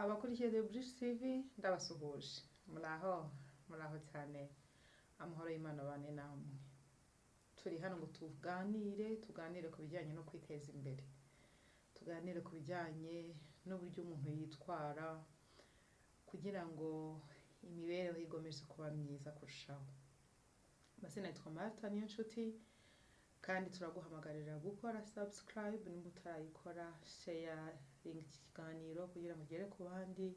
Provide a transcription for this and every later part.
Abakurikiye The Bridge TV ndabasuhuje muraho cyane amahoro y'Imana bane namwe turi hano ngo tuganire ku bijyanye no kwiteza imbere tuganire ku bijyanye n'uburyo umuntu yitwara kugira ngo imibereho igomeze kuba myiza kurushaho. Mazina yitwa Martha Niyonshuti kandi turaguhamagarira gukora subscribe nimba utarayikora, share link ikiganiro kugira ngo ugere ku bandi,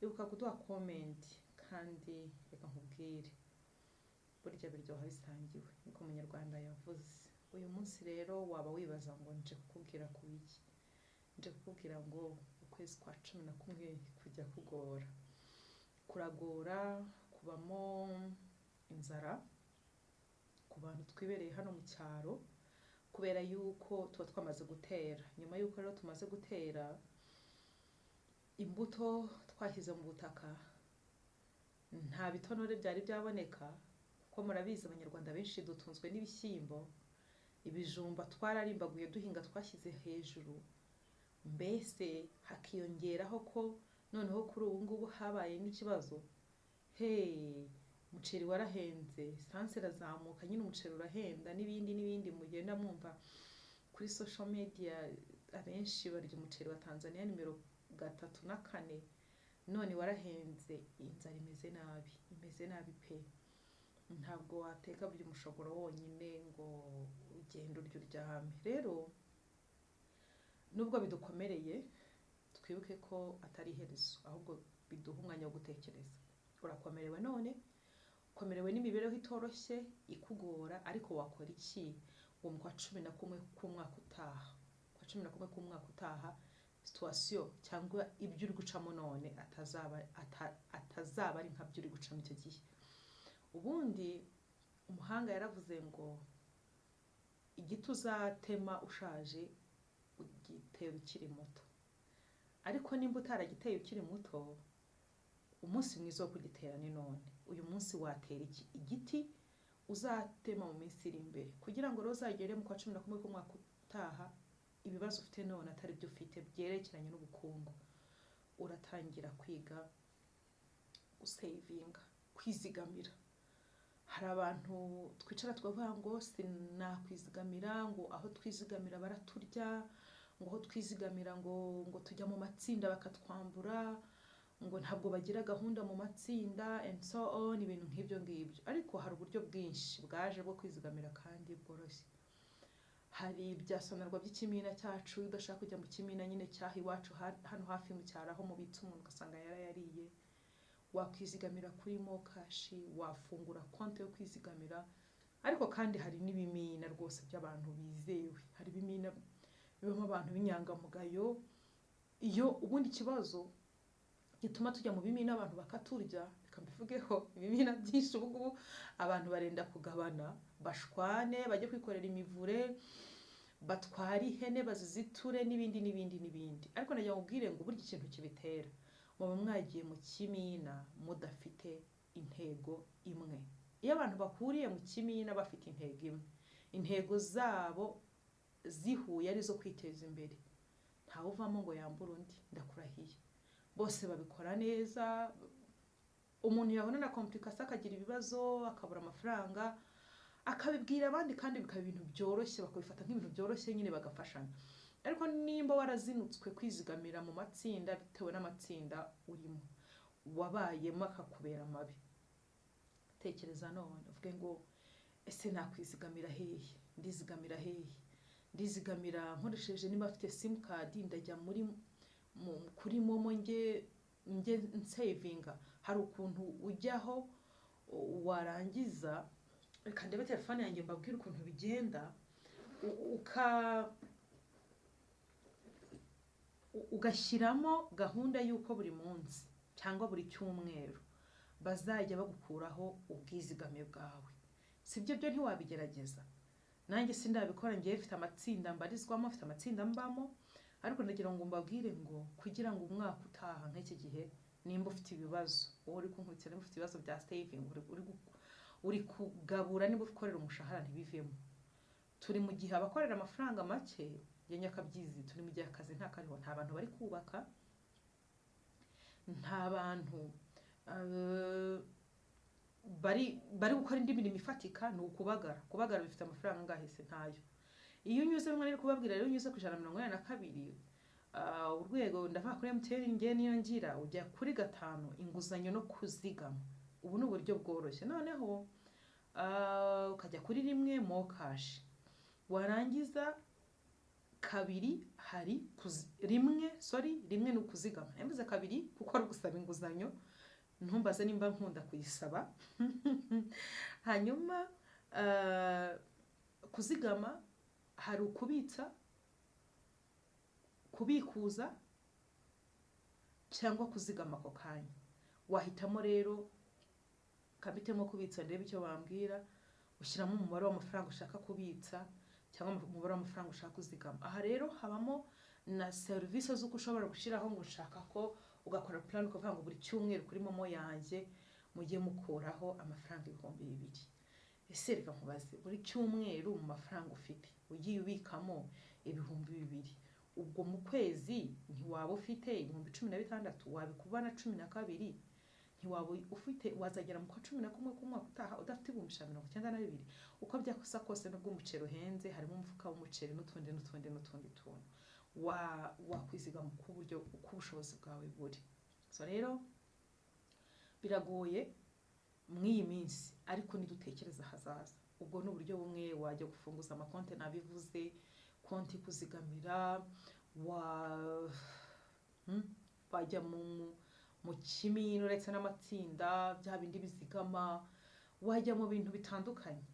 ibuka kuduha comment kandi reka nkubwire burya biryoha bisangiwe niko umunyarwanda yavuze. Uyu munsi rero waba wibaza ngo nje kukubwira ku biki? Nje kukubwira ngo ukwezi kwa 11 kujya kuragora, kubamo inzara ku bantu twibereye hano mu cyaro, kubera yuko tuba twamaze gutera. Nyuma yuko rero tumaze gutera imbuto twashyize mu butaka, nta bitonore byari byaboneka kuko murabizi abanyarwanda benshi dutunzwe n'ibishyimbo, ibijumba twararimbaguye duhinga twashyize hejuru, mbese hakiyongeraho ko noneho kuri ubu ngubu habaye n'ikibazo. Umuceri warahenze, esanse irazamuka, nyine umuceri urahenda n'ibindi mugenda mwumva kuri social media. Abenshi barya umuceri wa Tanzania nimero 3 na 4, none warahenze, inzara imeze nabi pe. Ntabwo wateka burya umushogoro wonyine ngo ugende uryame. Rero nubwo bidukomereye twibuke ko atari iherezo, ahubwo biduha umwanya wo gutekereza. Urakomerewe none, ukomerewe n'imibereho itoroshye ikugora, ariko wakora iki uwo mu kwa 11 k'umwaka utaha? Kwa 11 k'umwaka utaha situation cyangwa ibyo uri gucamo none atazaba ari nkabyo uri gucamo icyo gihe. Ubundi umuhanga yaravuze ngo igiti uzatema ushaje ugitera ukiri muto, ariko nimba utaragiteye ukiri muto, umunsi mwiza wo kugitera ni none. Uyu munsi watera iki? Igiti uzatema mu minsi iri imbere, kugira ngo rozagere mu kwa 11 k'umwaka utaha ibibazo ufite none atari byo ufite byerekeranye n'ubukungu. Uratangira kwiga usavinga, kwizigamira. Hari abantu twicara twavuga ngo sinakwizigamira, ngo aho twizigamira baraturya, ngo aho twizigamira ngo tujya mu matsinda bakatwambura, ngo ntabwo bagira gahunda mu matsinda and so on, ibintu nk'ibyo ngibyo. Ariko hari uburyo bwinshi bwaje bwo kwizigamira kandi bworoshye. Hari ibyasonerwa by'ikimina cyacu, udashaka kujya mu kimina nyine cyaha iwacu hano hafi mu cyaro aho mubitse umuntu ugasanga yarayariye, wakwizigamira kuri mokashi, wafungura konti yo kwizigamira. Ariko kandi hari n'ibimina rwose by'abantu bizewe, hari ibimina bibamo abantu b'inyangamugayo. Iyo ubundi kibazo gituma tujya mu bimina abantu bakaturya, reka mbivugeho, ibimina byinshi ubu abantu barenda kugabana, bashwane, bajye kwikorera imivure, batwara ihene baziziture n'ibindi. Ariko najya mubwire ngo burya ikintu kibitera, muba mwagiye mu kimina mudafite intego imwe. Iyo abantu bahuriye mu kimina bafite intego imwe, intego zabo zihuye ari zo kwiteza imbere, ntawuvamo ngo yambure undi, ndakurahiye. Bose babikora neza. Umuntu yabona na complication akagira ibibazo, akabura amafaranga, akabibwira abandi kandi bikaba ibintu byoroshye, bakabifata nk'ibintu byoroshye nyine bagafashanya. Ariko nimba warazinutswe kwizigamira mu matsinda bitewe n'amatsinda urimo wabayemo akakubera mabi, tekereza none uvuge ngo ese nakwizigamira hehe? Ndizigamira nkoresheje niba afite simcard ndajya kuri momo nge savinga. Hari ukuntu ujyaho warangiza, reka ndebe telefone yanjye mbabwire ukuntu bigenda, ugashyiramo gahunda y'uko buri munsi cyangwa buri cyumweru bazajya bagukuraho ubwizigame bwawe. Sibyo byo ntiwabigerageza? Nanjye sindabikora, ngiye mfite amatsinda mbarizwamo, mfite amatsinda mbamo. Ariko ndagira ngo mbabwire ngo kugira ngo umwaka utaha nk'iki gihe, nimba ufite ibibazo, wowe uri kunkurikira, nimba ufite ibibazo bya saving, uri kugabura, niba ukorera umushahara ntibivemo. Turi mu gihe abakorera amafaranga make ya nyakabyizi, turi mu gihe akazi nta kariho, nta bantu bari kubaka, nta bantu bari gukora indi mirimo ifatika ni kubagara bifite amafaranga angahe se ntayo. Iyo unyuze bimwe rero kubabwira rero unyuze ku 182 urwego ndava kuri MTN ngiye niyo ngira ujya kuri 5 inguzanyo no kuzigama. Ubu ni uburyo bworoshye. Noneho ukajya kuri rimwe mo cash, warangiza kabiri hari rimwe ni ukuzigama. Yambuze kabiri kuko ari gusaba inguzanyo, ntumbaze nimba nkunda kuyisaba. Hanyuma kuzigama hari ukubitsa, kubikuza cyangwa kuzigama ako kanya. Wahitamo rero kabitemo kubitsa, ndebe icyo bambwira, ushyiramo umubare w'amafaranga ushaka kubitsa cyangwa umubare w'amafaranga ushaka kuzigama. Aha rero habamo na service z'uko ushobora gushyiraho ngo ushaka ko ugakora plan ukavuga ngo buri cyumweru kuri momo yanjye mujye mukuraho amafaranga 2,000. Ese reka nkubaze, buri cyumweru mu mafaranga ufite ugiye ubikamo 2,000, ubwo mu kwezi ntiwaba ufite 16,000, wabikuba na 12, ntiwaba ufite wazagera mu kwa 11 kumwaka utaha udafite 92,000. Uko byakosa kose nubwo umuceri uhenze harimo umufuka w'umuceri n'utundi tuntu wakwizigama ku buryo uko ubushobozi bwawe buri. So rero biragoye mw'iyi minsi, ariko nidutekereza hazaza. Ubwo ni uburyo bumwe wajya gufunguza amakonti nabivuze, konti kuzigamira, wajya mu kimino ndetse n'amatsinda bya bindi bizigama, wajya mu bintu bitandukanye.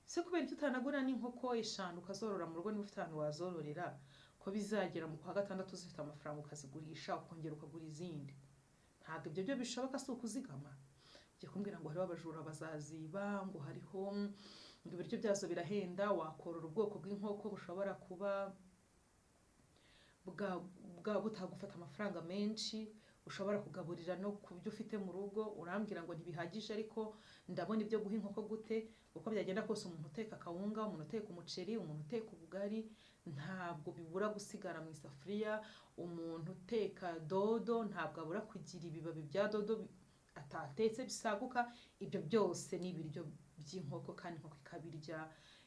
Se kubera icyo utanagura n'inkoko 5 ukazorora mu rugo niba ufite ahantu wazororera, ko bizagera mu kwa 6 zifite amafaranga ukazigurisha ukongera ukagura izindi. Ntabwo ibyo byo bishoboka, si ukuzigama. Ugiye kumbwira ngo hariho abajura bazaziba, ngo hariho ngo ibiryo byazo birahenda, wakorora ubwoko bw'inkoko bushobora kuba butagufata amafaranga menshi, ushobora kugaburira no ku byo ufite mu rugo. Urambwira ngo ntibihagije, ariko ndabona ibyo guha inkoko gute. Uko byagenda kose, umuntu uteka kawunga, umuntu uteka umuceri, umuntu uteka ubugari, ntabwo bibura gusigara mu isafuriya. Umuntu uteka dodo ntabwo abura kugira ibibabi bya dodo atatetse bisaguka. Ibyo byose ni ibiryo by'inkoko kandi inkoko ikabirya.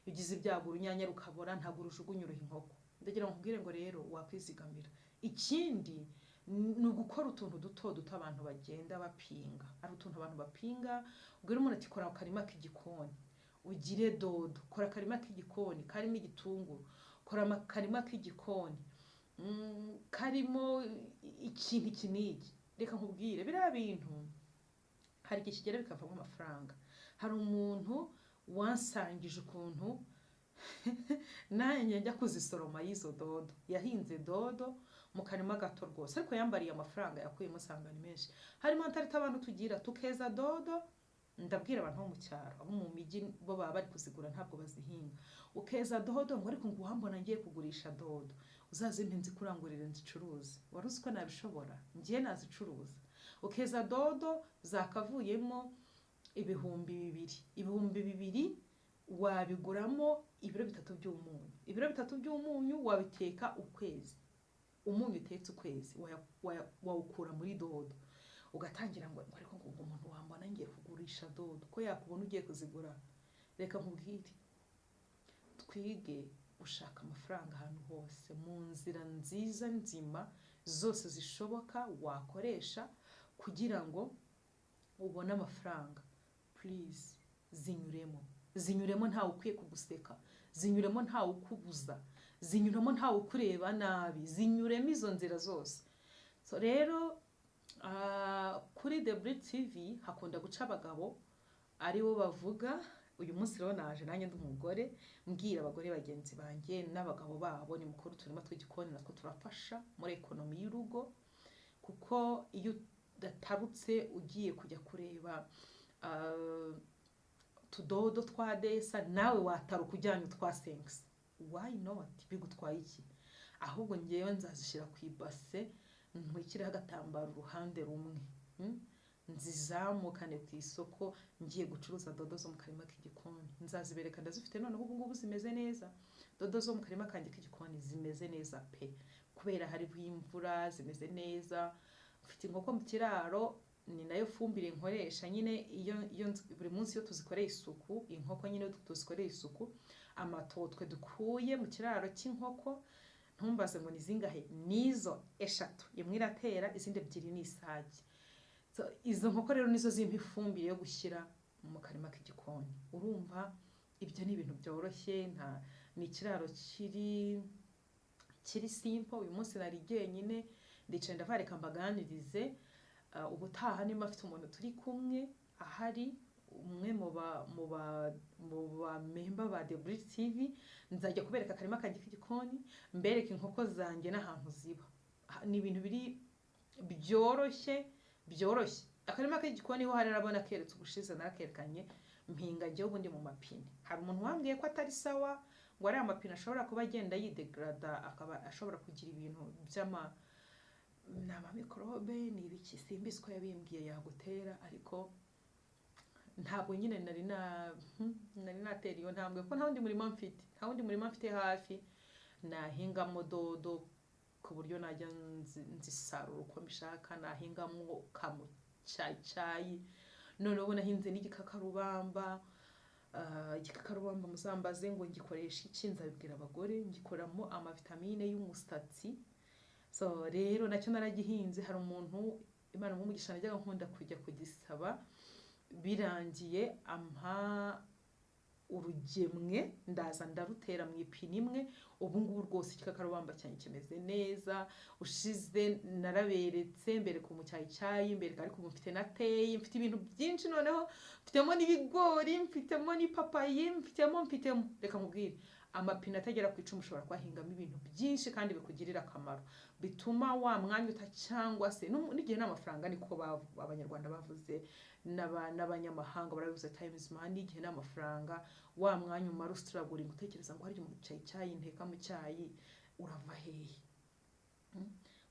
Iyo ugize ibyago urunyanya rukabora ntabwo urujugunyura inkoko. Ndagira ngo nkubwire ngo rero wakwizigamira. Ikindi ni ugukora utuntu duto abantu bagenda bapinga. Ari utuntu abantu bapinga, ubwira umuntu ati kora akarima k'igikoni, ugire dodo. Kora akarima k'igikoni karimo igitunguru, kora akarima k'igikoni karimo ikintu kiniki. Reka nkubwire biriya bintu hari igihe kigera bikavamo amafaranga. Hari umuntu wansangije ukuntu nanjye njya kuzisoroma y'izo dodo. Yahinze dodo mu karima gato rwose, ariko yambariye amafaranga yakuyemo usanga ni menshi. Harimo ntarita abantu tugira tukeza dodo. Ndabwira abantu bo mu cyaro, abo mu mijyi bo baba bari kuzigura ntabwo bazihinga. Ukeza dodo ngo ariko ngo uhambona ngiye kugurisha dodo, uzazimpe nzikurangurire nzicuruze. Wari uzi ko nabishobora? Ngiye nazicuruza. Ukeza dodo zakavuyemo 2,000. 2,000 wabiguramo ibiro 3 by'umunyu. Ibiro 3 by'umunyu wabiteka ukwezi. Umunyu utetse ukwezi wawukura muri dodo. Ugatangira ngo ariko ngo umuntu wambona ngiye kugurisha dodo, ko yakubona ugiye kuzigura. Reka nkubwire, twige gushaka amafaranga ahantu hose mu nzira nziza nzima zose zishoboka wakoresha kugira ngo ubone amafaranga. Please zinyuremo ntawe ukwiye kuguseka, zinyuremo ntawe ukubuza, zinyuremo ntawe ukureba nabi, zinyuremo izo nzira zose. So rero kuri The Bridge TV hakunda guca abagabo aribo bavuga. Uyu munsi rero naje nanjye ndi umugore mbwira abagore bagenzi banjye n'abagabo babo ni mukuru turimo tw'igikoni, natwo turafasha muri ekonomi y'urugo. Kuko iyo udatarutse ugiye kujya kureba tudodo twa desa, nawe wataruka ujyanye utwa senks. Why not? Bigutwaye iki? Ahubwo ngewe nzazishyira ku ibase, ntwikiraho agatambaro uruhande rumwe, nzizamukane ku isoko ngiye gucuruza dodo zo mu karima k'igikoni. Nzazibereka ndazifite noneho ubu ngubu zimeze neza. Dodo zo mu karima kanjye k'igikoni zimeze neza pe, kubera hariho imvura, zimeze neza. mfite inkoko mu kiraro, ni nayo fumbire nkoresha nyine iyo buri munsi iyo tuzikoreye isuku, inkoko nyine tuzikoreye isuku, amatotwe dukuye mu kiraro cy'inkoko, ntumbaze ngo ni zingahe, nizo 3, imwe iratera izindi 2 ni isake. So izo nkoko rero nizo zimpa ifumbire yo gushyira mu karima k'igikoni. Urumva ibyo ni ibintu byoroshye, ni ikiraro kiri simple. Uyu munsi nari jyenyine ndicaye ndavareka mbaganirize, ubutaha niba afite umuntu turi kumwe ahari, umwe mu ba member ba The Bridge TV, nzajya kubereka akarima kanjye k'igikoni, mbereka inkoko zanjye n'ahantu ziba. Ni ibintu biri byoroshye. Akarima k'igikoni ho hararabona keretse ubushize narakerekanye, mpinga njye ubundi mu mapine. Hari umuntu wambwiye ko atari sawa, ngo ari amapine ashobora kuba agenda yidegrada, akaba ashobora kugira ibintu n'ama microbe, ni ibiki simbiswe yabimbwiye yagutera, ariko ntabwo nyine nari natera iyo ntambwe, ko nta wundi murimo mfite hafi nahingamo dodo ku buryo najya nzisarura uko mbishaka, nahingamo cyayi, none ubu nahinze n'igikakarubamba. Igikakarubamba muzambaze ngo ngikoresha iki, nzabibwira abagore, ngikoramo amavitamine y'umusatsi. So rero nacyo naragihinze. Hari umuntu Imana umugisha najyaga nkunda kujya kugisaba, birangiye ampa urugemwe, ndaza ndarutera mu ipine imwe. Ubu ngubu rwose igikakarubamba cyane kimeze neza. Ushize naraberetse mbere ku mucyayi mbereka, ariko ubu mfite na teyi, mfite ibintu byinshi, noneho mfitemo n'ibigori, mfitemo n'ipapayi, mfitemo reka nkubwire, amapine atagera ku 10 ushobora kwahingamo ibintu byinshi kandi bikugirira akamaro, bituma wa mwanya cyangwa se n'igihe n'amafaranga, niko abanyarwanda bavuze, n'abanyamahanga baravuze time is money. Igihe n'amafaranga, wa mwanya umara ustraguling utekereza ngo hari umucyayi nteka mu cyayi, urava hehe?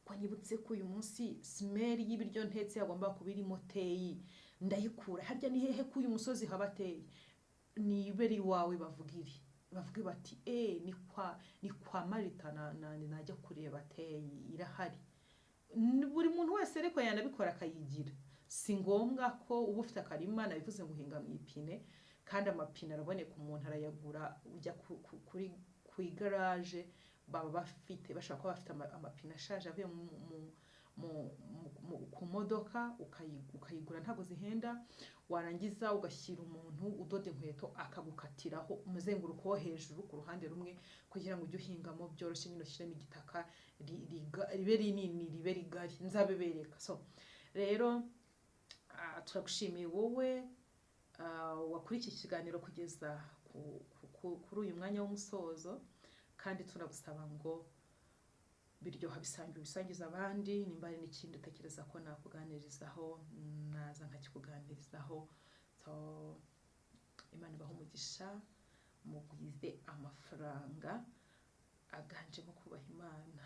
Ko nyibutse ko uyu munsi smell y'ibiryo ntetse yagomba kuba irimo teyi, ndayikura. Harya ni hehe ko uyu musozi haba teyi? Ni iberi wawe bavuge bati ni kwa Marita najya kureba teyi irahari. Buri muntu wese ariko yanabikora akayigira, si ngombwa ko uba ufite akarima. Nabivuze ngo uhinga mu ipine, kandi amapine araboneka, umuntu arayagura. Ujya ku igaraje, baba bashaka kuba bafite amapine ashaje avuye ku modoka, ukayigura, ntabwo zihenda. Warangiza ugashyira umuntu udoda inkweto akagukatiraho umuzenguruko wo hejuru ku ruhande rumwe, kugira ngo ujye uhingamo byoroshye. Nyine ushyiremo igitaka ribe rinini, ribe rigari, nzabibereka. So rero turagushimiye wowe wakuri iki kiganiro kugeza kuri uyu mwanya w'umusozo, kandi turagusaba ngo biryoha bisangiza abandi. Nimba ari n'ikindi utekereza ko nakuganirizaho, naza nkakikuganirizaho. So Imana ibahe umugisha, mugwize amafaranga aganjemo kubaha Imana.